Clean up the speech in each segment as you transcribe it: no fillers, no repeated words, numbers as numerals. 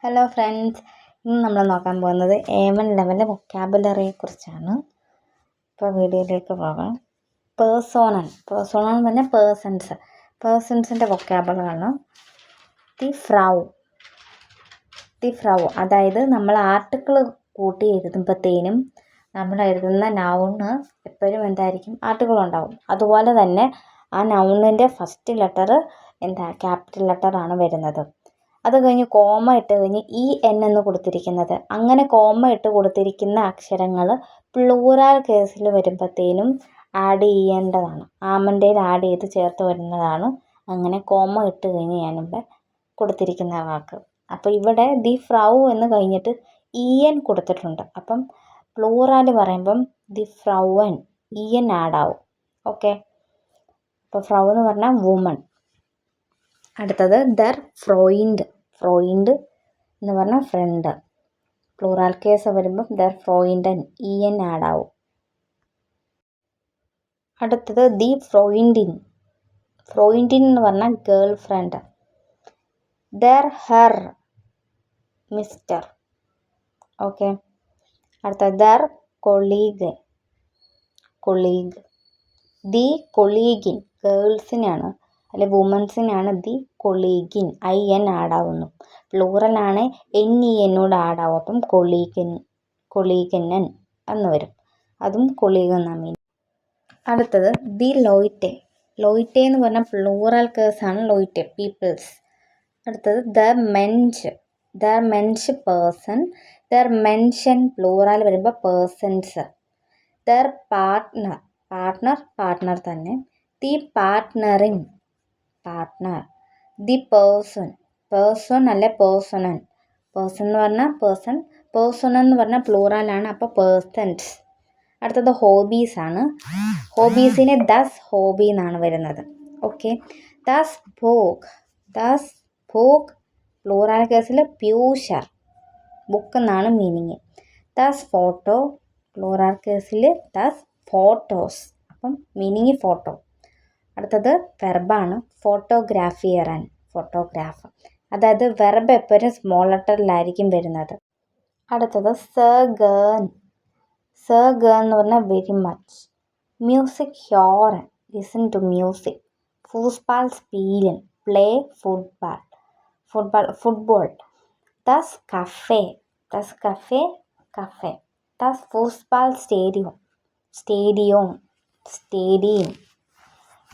Hello friends, ഇന്ന് നമ്മൾ നോക്കാൻ പോകുന്നത് A1 ലെവലിലെ വൊക്കാബുലറിയെക്കുറിച്ചാണ്. ഇപ്പോൾ വീഡിയോയിലേക്ക് പോകാം. പേഴ്സോണൽ എന്ന് പറഞ്ഞാൽ പേഴ്സൺസിൻ്റെ വൊക്കാബുലറാണ്. ദി ഫ്രൗ അതായത് നമ്മൾ ആർട്ടിക്കിൾ കൂട്ടി എഴുതുമ്പോഴത്തേനും നമ്മൾ എഴുതുന്ന നൗണ് എപ്പോഴും എന്തായിരിക്കും, ആർട്ടിക്കിൾ ഉണ്ടാവും. അതുപോലെ തന്നെ ആ നൗണിൻ്റെ ഫസ്റ്റ് ലെറ്റർ ക്യാപിറ്റൽ ലെറ്ററാണ് വരുന്നത്. അത് കഴിഞ്ഞ് കോമ ഇട്ട് കഴിഞ്ഞ് EN എന്ന് കൊടുത്തിരിക്കുന്നത്, അങ്ങനെ കോമ ഇട്ട് കൊടുത്തിരിക്കുന്ന അക്ഷരങ്ങൾ പ്ലൂറൽ കേസിൽ വരുമ്പോഴത്തേനും ആഡ് ചെയ്യേണ്ടതാണ്. ആമൻ്റെയിൽ ആഡ് ചെയ്ത് ചേർത്ത് വരുന്നതാണ് അങ്ങനെ കോമ ഇട്ട് കഴിഞ്ഞ് ഞാനിവിടെ കൊടുത്തിരിക്കുന്ന വാക്ക്. അപ്പോൾ ഇവിടെ ദി ഫ്രൗ എന്ന് കഴിഞ്ഞിട്ട് EN കൊടുത്തിട്ടുണ്ട്. അപ്പം പ്ലൂറൽ പറയുമ്പം ദി ഫ്രൗവൻ EN ആഡ് ആവും. ഓക്കെ, അപ്പോൾ ഫ്രൗ എന്ന് പറഞ്ഞാൽ വുമൺ. അടുത്തത് ദർ ഫ്രോയിൻഡ് എന്ന് പറഞ്ഞാൽ ഫ്രണ്ട്. പ്ലൂറൽ കേസ് വരുമ്പം ദർ ഫ്രോയിൻഡൻ EN ആഡ് ആവും. അടുത്തത് ദി ഫ്രോയിൻഡിൻ എന്ന് പറഞ്ഞാൽ girl friend. There her mister. Okay, അടുത്തത് ദർ കൊളീഗ്. ദി കൊളീഗിൻ ഗേൾസിനാണ്, അല്ലെ വുമൻസിനാണ് ദി കൊളീഗിൻ IN ആഡ് ആവുന്നു. പ്ലൂറലാണ് NEN ആഡ് ആവും. അപ്പം കൊളീഗനൻ എന്ന് വരും. അതും കൊളീഗ് എന്നാണ് മീനിങ്. അടുത്തത് ദി ലോയ്റ്റെ എന്ന് പറഞ്ഞാൽ പ്ലൂറൽ കേസാണ് ലോയ്റ്റെ, പീപ്പിൾസ്. അടുത്തത് ദർ മെൻഷ് പേഴ്സൺ. ദർ മെൻഷൻ പ്ലൂറൽ വരുമ്പോൾ പേഴ്സൺസ്. ദർ പാർട്ട്ണർ തന്നെ. ദി പാർട്ട്ണറിൻ ദി പേഴ്സൺ അല്ലെ പേഴ്സണൻ. പേഴ്സൺ എന്ന് പറഞ്ഞാൽ പേഴ്സൺ എന്ന് പറഞ്ഞാൽ പ്ലൂറലാണ്, അപ്പോൾ പേഴ്സൺസ്. അടുത്തത് ഹോബീസ് ആണ്. ഹോബീസിന് ദസ് ഹോബി എന്നാണ് വരുന്നത്. ഓക്കെ, ദസ് ബുക്ക് പ്ലൂറൽ കേസിൽ പ്യൂഷർ ബുക്ക് എന്നാണ് മീനിങ്. ദസ് ഫോട്ടോ പ്ലൂറൽ കേസിൽ ദസ് ഫോട്ടോസ്, അപ്പം മീനിങ് ഫോട്ടോ. അടുത്തത് വെർബാണ്, ഫോട്ടോഗ്രാഫർ. അതായത് വെർബ് എപ്പോഴും സ്മോൾ ലെറ്ററിലായിരിക്കും വരുന്നത്. അടുത്തത് സേഗേൺ എന്ന് പറഞ്ഞാൽ വെരി മച്ച്. മ്യൂസിക് ഹ്യോറൻ ലിസൺ ടു മ്യൂസിക്. ഫൂസ്ബാൾ സ്പീലൻ പ്ലേ ഫുട്ബോൾ. ദസ് കഫേ. ദസ് ഫൂസ്ബാൾ സ്റ്റേഡിയം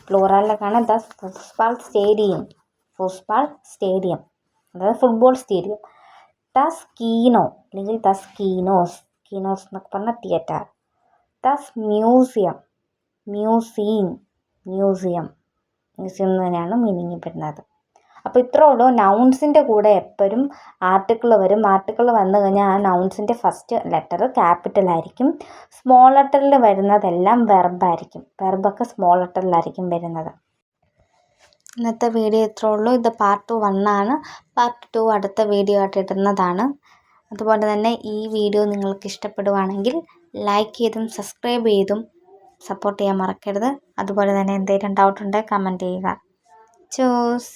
പ്ലൂറലിലേക്കാണ് ദസ് ഫൂസ്ബാൾ സ്റ്റേഡിയം അതായത് ഫുട്ബോൾ സ്റ്റേഡിയം. ദസ് കീനോ അല്ലെങ്കിൽ ദസ് കീനോസ് എന്നൊക്കെ പറഞ്ഞാൽ തിയേറ്റർ. ദസ് മ്യൂസിയം തന്നെയാണ് മീനിങ് വരുന്നത്. അപ്പോൾ ഇത്രേ ഉള്ളൂ. നൗൺസിൻ്റെ കൂടെ എപ്പോഴും ആർട്ടിക്കിൾ വരും. ആർട്ടിക്കിൾ വന്നു കഴിഞ്ഞാൽ ആ നൗൺസിൻ്റെ ഫസ്റ്റ് ലെറ്റർ ക്യാപിറ്റൽ ആയിരിക്കും. സ്മോൾ ലെറ്ററിൽ വരുന്നതെല്ലാം വെർബായിരിക്കും. വെർബൊക്കെ സ്മോൾ ലെറ്ററിലായിരിക്കും വരുന്നത്. ഇന്നത്തെ വീഡിയോ ഇത്രേ ഉള്ളൂ. ഇത് പാർട്ട് 1 ആണ്. പാർട്ട് 2 അടുത്ത വീഡിയോ ആയിട്ട് ഇടുന്നതാണ്. അതുപോലെ തന്നെ ഈ വീഡിയോ നിങ്ങൾക്ക് ഇഷ്ടപ്പെടുവാണെങ്കിൽ ലൈക്ക് ചെയ്തും സബ്സ്ക്രൈബ് ചെയ്തും സപ്പോർട്ട് ചെയ്യാൻ മറക്കരുത്. അതുപോലെ തന്നെ എന്തെങ്കിലും ഡൗട്ട് ഉണ്ടെങ്കിൽ കമൻറ്റ് ചെയ്യുക. ചൂസ്.